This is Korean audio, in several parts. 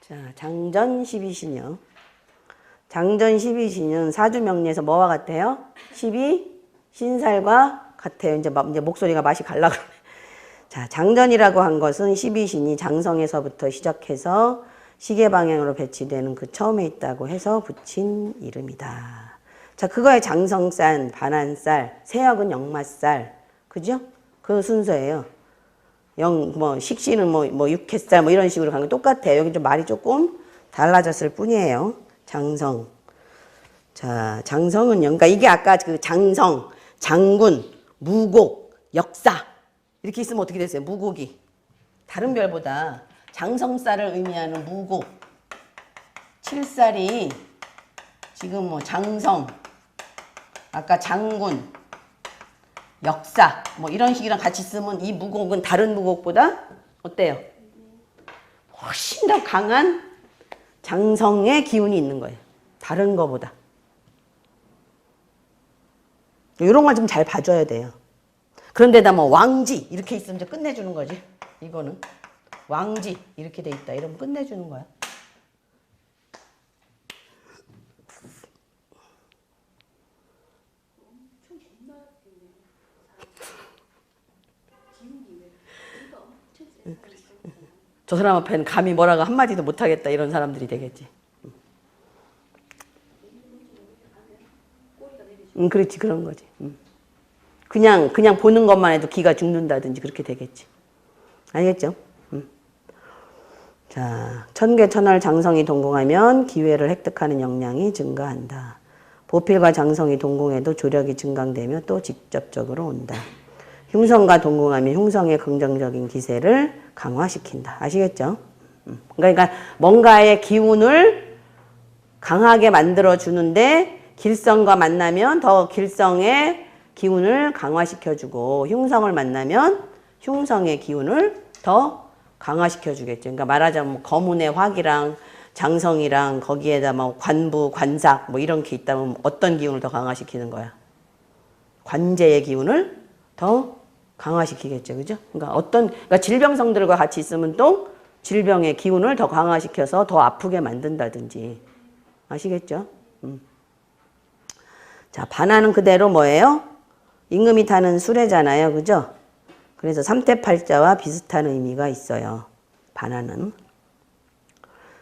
자, 장전 12신요. 장전 12신은 사주명리에서 뭐와 같아요? 12 신살과 같아요. 이제 목소리가 맛이 갈라 그러네. 자, 장전이라고 한 것은 12신이 장성에서부터 시작해서 시계 방향으로 배치되는 그 처음에 있다고 해서 붙인 이름이다. 자, 그거에 장성쌀, 반한쌀, 세역은 역마쌀, 그죠? 그 순서예요. 식신은 육회쌀 이런 식으로 가는 거 똑같아요. 여기 좀 말이 조금 달라졌을 뿐이에요. 장성. 자, 장성은요. 그러니까 이게 아까 그 장성, 장군, 무곡, 역사. 이렇게 있으면 어떻게 됐어요? 무곡이. 다른 별보다 장성쌀을 의미하는 무곡. 칠쌀이 지금 장성, 아까 장군, 역사 이런 식이랑 같이 쓰면 이 무곡은 다른 무곡보다 어때요? 훨씬 더 강한 장성의 기운이 있는 거예요. 다른 거보다. 이런 걸 좀 잘 봐줘야 돼요. 그런데다 왕지 이렇게 있으면 이제 끝내주는 거지. 이거는 왕지 이렇게 돼 있다 이러면 끝내주는 거야. 저 사람 앞에는 감히 뭐라고 한마디도 못하겠다 이런 사람들이 되겠지. 그렇지, 그런 거지. 그냥 보는 것만 해도 기가 죽는다든지 그렇게 되겠지. 알겠죠? 자, 천괴천월 장성이 동공하면 기회를 획득하는 역량이 증가한다. 보필과 장성이 동공해도 조력이 증강되며 또 직접적으로 온다. 흉성과 동공하면 흉성의 긍정적인 기세를 강화시킨다. 아시겠죠? 그러니까 뭔가의 기운을 강하게 만들어주는데 길성과 만나면 더 길성의 기운을 강화시켜주고 흉성을 만나면 흉성의 기운을 더 강화시켜주겠죠. 그러니까 말하자면 거문의 화기랑 장성이랑 거기에다 관부, 관삭 이런 게 있다면 어떤 기운을 더 강화시키는 거야? 관제의 기운을 더 강화시키겠죠. 그죠? 그러니까 질병성들과 같이 있으면 또 질병의 기운을 더 강화시켜서 더 아프게 만든다든지. 아시겠죠? 자, 반하는 그대로 뭐예요? 임금이 타는 수레잖아요. 그죠? 그래서 삼태팔자와 비슷한 의미가 있어요. 반하는.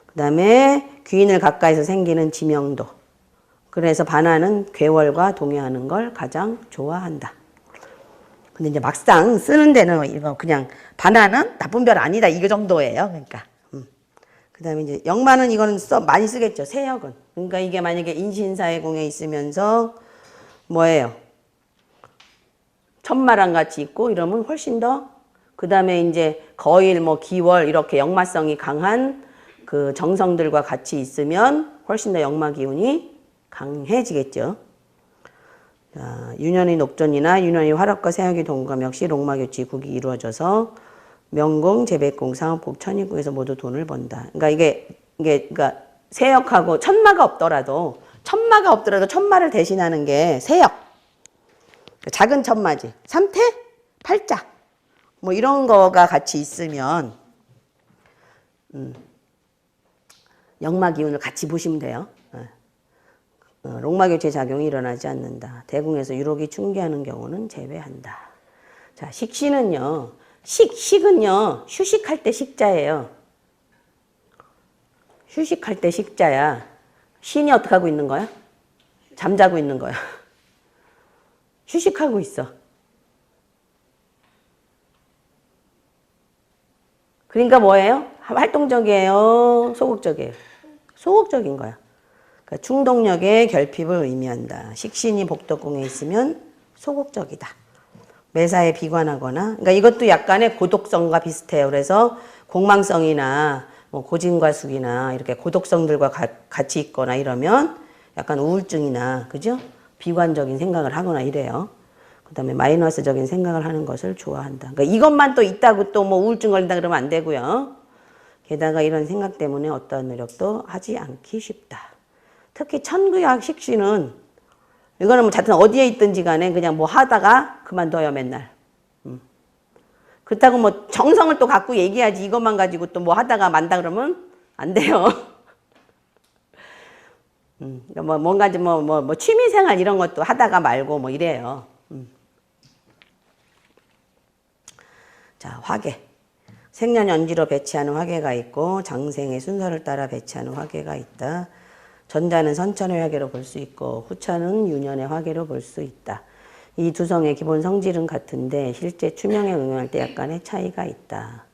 그 다음에 귀인을 가까이서 생기는 지명도. 그래서 반하는 괴월과 동의하는 걸 가장 좋아한다. 근데 이제 막상 쓰는 데는 이거 그냥 반하는 나쁜 별 아니다 이거 정도예요. 그러니까. 그 다음에 이제 역마는 이거는 많이 쓰겠죠. 세역은. 그러니까 이게 만약에 인신사의 공에 있으면서 뭐예요? 천마랑 같이 있고 이러면 훨씬 더 그 다음에 이제 거일 기월 이렇게 역마성이 강한 그 정성들과 같이 있으면 훨씬 더 역마 기운이 강해지겠죠. 자, 유년의 녹존이나 유년의 화력과 세역이 동감 역시 록마교치 국이 이루어져서 명공, 재백공, 상업국, 천인국에서 모두 돈을 번다. 그러니까 그러니까 세역하고 천마가 없더라도 천마를 대신하는 게 세역. 작은 천마지. 삼태, 팔자. 이런 거가 같이 있으면 역마 기운을 같이 보시면 돼요. 록마교체 작용이 일어나지 않는다. 대궁에서 유록이 충기하는 경우는 제외한다. 자, 식신은요. 식은요. 휴식할 때 식자예요. 휴식할 때 식자야. 신이 어떻게 하고 있는 거야? 잠자고 있는 거야. 휴식하고 있어. 그러니까 뭐예요? 활동적이에요? 소극적이에요? 소극적인 거야. 그러니까 충동력의 결핍을 의미한다. 식신이 복덕궁에 있으면 소극적이다. 매사에 비관하거나, 그러니까 이것도 약간의 고독성과 비슷해요. 그래서 공망성이나 고진과숙이나 이렇게 고독성들과 같이 있거나 이러면 약간 우울증이나, 그죠? 비관적인 생각을 하거나 이래요. 그 다음에 마이너스적인 생각을 하는 것을 좋아한다. 그러니까 이것만 또 있다고 또 우울증 걸린다 그러면 안 되고요. 게다가 이런 생각 때문에 어떠한 노력도 하지 않기 쉽다. 특히 천구약 식신은 이거는 자든 어디에 있든지 간에 그냥 하다가 그만둬요 맨날. 그렇다고 정성을 또 갖고 얘기하지 이것만 가지고 또 하다가 만다 그러면 안 돼요. 뭐 뭔가 좀 뭐 취미생활 이런 것도 하다가 말고 뭐 이래요. 자, 화계. 생년연지로 배치하는 화계가 있고 장생의 순서를 따라 배치하는 화계가 있다. 전자는 선천의 화계로 볼 수 있고 후천은 유년의 화계로 볼 수 있다. 이 두 성의 기본 성질은 같은데 실제 추명에 응용할 때 약간의 차이가 있다.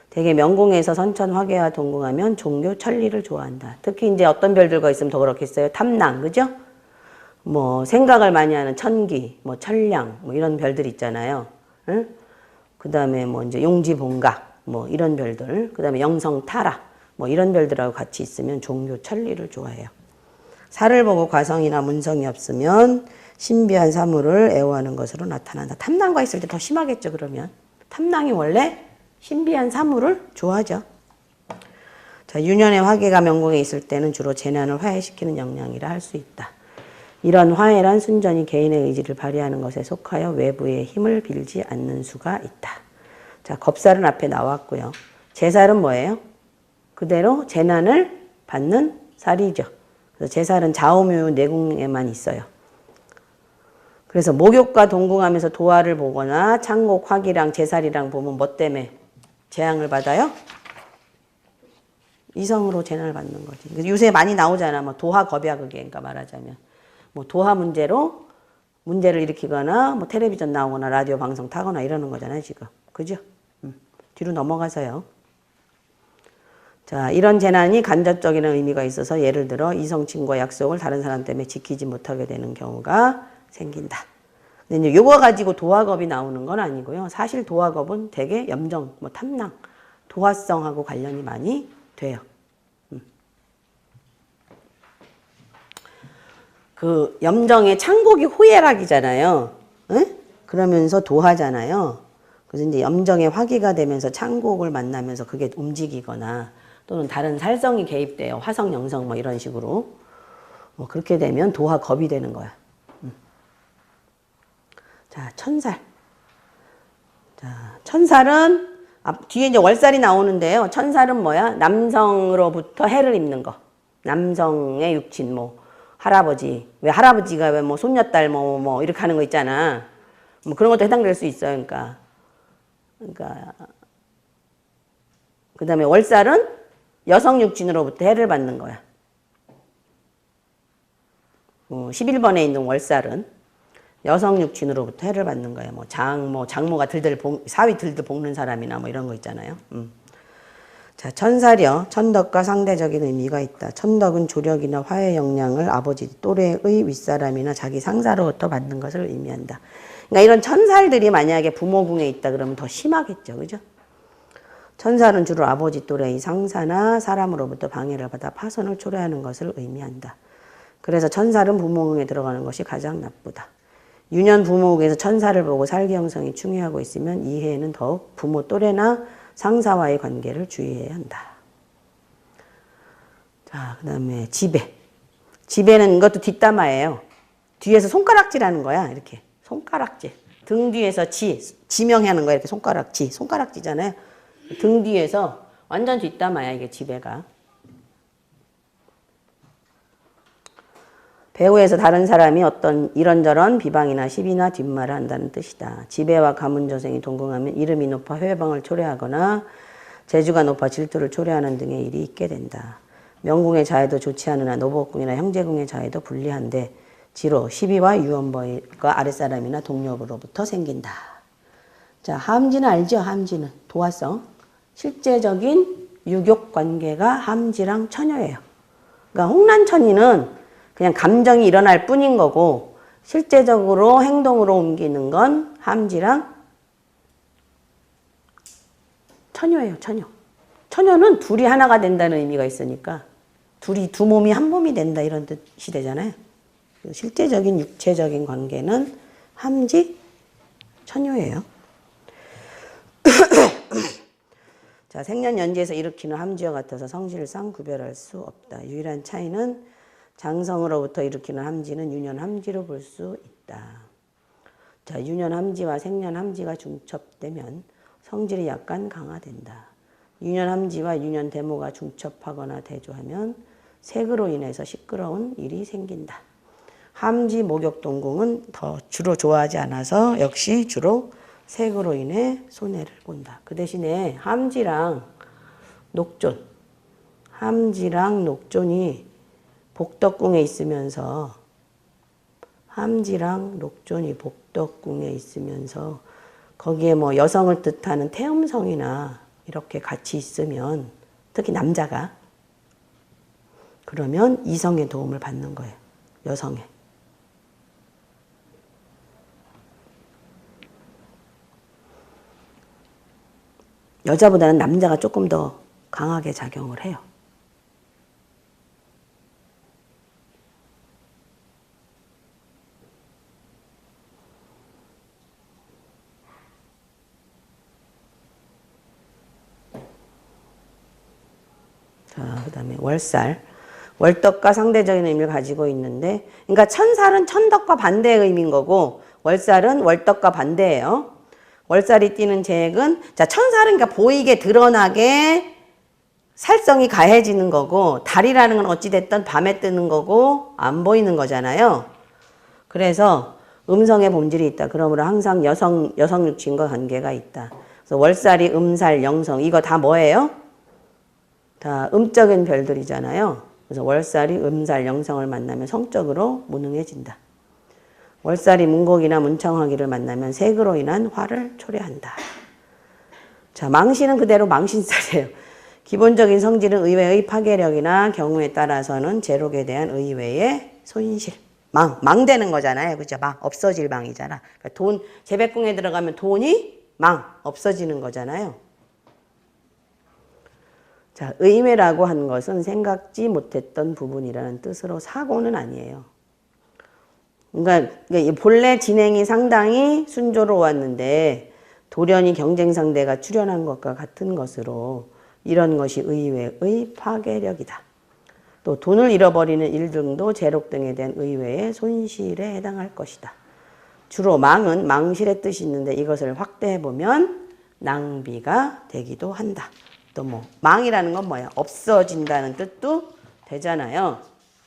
대개 명궁에서 선천 화계와 동궁하면 종교 천리를 좋아한다. 특히 이제 어떤 별들과 있으면 더 그렇겠어요. 탐랑, 그죠? 뭐 생각을 많이 하는 천기, 뭐 천량, 뭐 이런 별들 있잖아요. 응? 그 다음에 뭐 이제 용지봉각, 뭐 이런 별들, 그 다음에 영성타라, 뭐 이런 별들하고 같이 있으면 종교 천리를 좋아해요. 살을 보고 과성이나 문성이 없으면 신비한 사물을 애호하는 것으로 나타난다. 탐랑과 있을 때 더 심하겠죠, 그러면. 탐랑이 원래 신비한 사물을 좋아하죠. 자, 유년의 화계가 명궁에 있을 때는 주로 재난을 화해시키는 영향이라 할 수 있다. 이런 화해란 순전히 개인의 의지를 발휘하는 것에 속하여 외부의 힘을 빌지 않는 수가 있다. 자, 겁살은 앞에 나왔고요. 제살은 뭐예요? 그대로 재난을 받는 살이죠. 그래서 제살은 좌우묘 내궁에만 있어요. 그래서 목욕과 동궁하면서 도화를 보거나 창곡, 화기랑 제살이랑 보면 뭐 때문에 재앙을 받아요? 이성으로 재난을 받는 거지. 요새 많이 나오잖아. 뭐 도화 겁약극에, 그러니까 말하자면. 뭐 도화 문제로 문제를 일으키거나 뭐 텔레비전 나오거나 라디오 방송 타거나 이러는 거잖아요, 지금. 그죠? 뒤로 넘어가서요. 자, 이런 재난이 간접적인 의미가 있어서 예를 들어 이성 친구와 약속을 다른 사람 때문에 지키지 못하게 되는 경우가 생긴다. 근데 이제 요거 가지고 도화겁이 나오는 건 아니고요. 사실 도화겁은 되게 염정, 뭐 탐랑, 도화성하고 관련이 많이 돼요. 그 염정의 창곡이 호예락이잖아요. 에? 그러면서 도화잖아요. 그래서 이제 염정의 화기가 되면서 창곡을 만나면서 그게 움직이거나 또는 다른 살성이 개입돼요. 화성, 영성 뭐 이런 식으로. 뭐 그렇게 되면 도화겁이 되는 거야. 자, 천살. 자, 천살은 뒤에 이제 월살이 나오는데요. 천살은 뭐야? 남성으로부터 해를 입는 거. 남성의 육친, 뭐 할아버지. 왜 할아버지가 왜 뭐 손녀딸 뭐 이렇게 하는 거 있잖아. 뭐 그런 것도 해당될 수 있어요. 그러니까 그다음에 월살은 여성 육친으로부터 해를 받는 거야. 11번에 있는 월살은 여성 육친으로부터 해를 받는 거예요. 뭐 장모가 사위 들들 볶는 사람이나 뭐 이런 거 있잖아요. 자, 천살이요. 천덕과 상대적인 의미가 있다. 천덕은 조력이나 화해 역량을 아버지 또래의 윗사람이나 자기 상사로부터 받는 것을 의미한다. 그러니까 이런 천살들이 만약에 부모궁에 있다 그러면 더 심하겠죠. 그죠? 천살은 주로 아버지 또래의 상사나 사람으로부터 방해를 받아 파손을 초래하는 것을 의미한다. 그래서 천살은 부모궁에 들어가는 것이 가장 나쁘다. 유년 부모궁에서 천살을 보고 살기 형성이 충해하고 있으면 이 해에는 더욱 부모 또래나 상사와의 관계를 주의해야 한다. 자, 그 다음에 지배. 지배는 이것도 뒷담화예요. 뒤에서 손가락질하는 거야. 이렇게 손가락질. 등 뒤에서 지명하는 거야. 이렇게 손가락지잖아요. 등 뒤에서 완전 뒷담화야. 이게 지배가. 배후에서 다른 사람이 어떤 이런저런 비방이나 시비나 뒷말을 한다는 뜻이다. 지배와 가문조생이 동궁하면 이름이 높아 회방을 초래하거나 재주가 높아 질투를 초래하는 등의 일이 있게 된다. 명궁의 자해도 좋지 않으나 노복궁이나 형제궁의 자해도 불리한데 지로 시비와 유언벌과 아랫사람이나 동료로부터 생긴다. 자, 함지는 알죠? 함지는 도화성. 실제적인 유격관계가 함지랑 처녀예요. 그러니까 홍란천이는 그냥 감정이 일어날 뿐인 거고 실제적으로 행동으로 옮기는 건 함지랑 처녀예요. 처녀. 처녀는 둘이 하나가 된다는 의미가 있으니까 두 몸이 한 몸이 된다 이런 뜻이 되잖아요. 실제적인 육체적인 관계는 함지, 처녀예요. 자, 생년연지에서 일으키는 함지와 같아서 성질상 구별할 수 없다. 유일한 차이는 장성으로부터 일으키는 함지는 유년함지로 볼 수 있다. 자, 유년함지와 생년함지가 중첩되면 성질이 약간 강화된다. 유년함지와 유년대모가 중첩하거나 대조하면 색으로 인해서 시끄러운 일이 생긴다. 함지, 목욕, 동궁은 더 주로 좋아하지 않아서 역시 주로 색으로 인해 손해를 본다. 그 대신에 함지랑 녹존이 복덕궁에 있으면서 거기에 뭐 여성을 뜻하는 태음성이나 이렇게 같이 있으면 특히 남자가 그러면 이성의 도움을 받는 거예요. 여성의. 여자보다는 남자가 조금 더 강하게 작용을 해요. 자, 그 다음에 월살. 월덕과 상대적인 의미를 가지고 있는데, 그러니까 천살은 천덕과 반대의 의미인 거고, 월살은 월덕과 반대예요. 월살이 띠는 제액은, 자, 천살은 그러니까 보이게 드러나게 살성이 가해지는 거고, 달이라는 건 어찌됐든 밤에 뜨는 거고, 안 보이는 거잖아요. 그래서 음성의 본질이 있다. 그러므로 항상 여성 육친과 관계가 있다. 그래서 월살이 음살, 영성, 이거 다 뭐예요? 다 음적인 별들이잖아요. 그래서 월살이 음살, 영성을 만나면 성적으로 무능해진다. 월살이 문곡이나 문창화기를 만나면 색으로 인한 화를 초래한다. 자, 망신은 그대로 망신살이에요. 기본적인 성질은 의외의 파괴력이나 경우에 따라서는 제록에 대한 의외의 손실. 망되는 거잖아요. 그죠? 없어질 망이잖아. 그러니까 재백궁에 들어가면 돈이 없어지는 거잖아요. 자, 의매라고 한 것은 생각지 못했던 부분이라는 뜻으로 사고는 아니에요. 그러니까 본래 진행이 상당히 순조로 왔는데 돌연히 경쟁 상대가 출현한 것과 같은 것으로 이런 것이 의외의 파괴력이다. 또 돈을 잃어버리는 일 등도 재록 등에 대한 의외의 손실에 해당할 것이다. 주로 망은 망실의 뜻이 있는데 이것을 확대해보면 낭비가 되기도 한다. 또 망이라는 건 뭐야? 없어진다는 뜻도 되잖아요.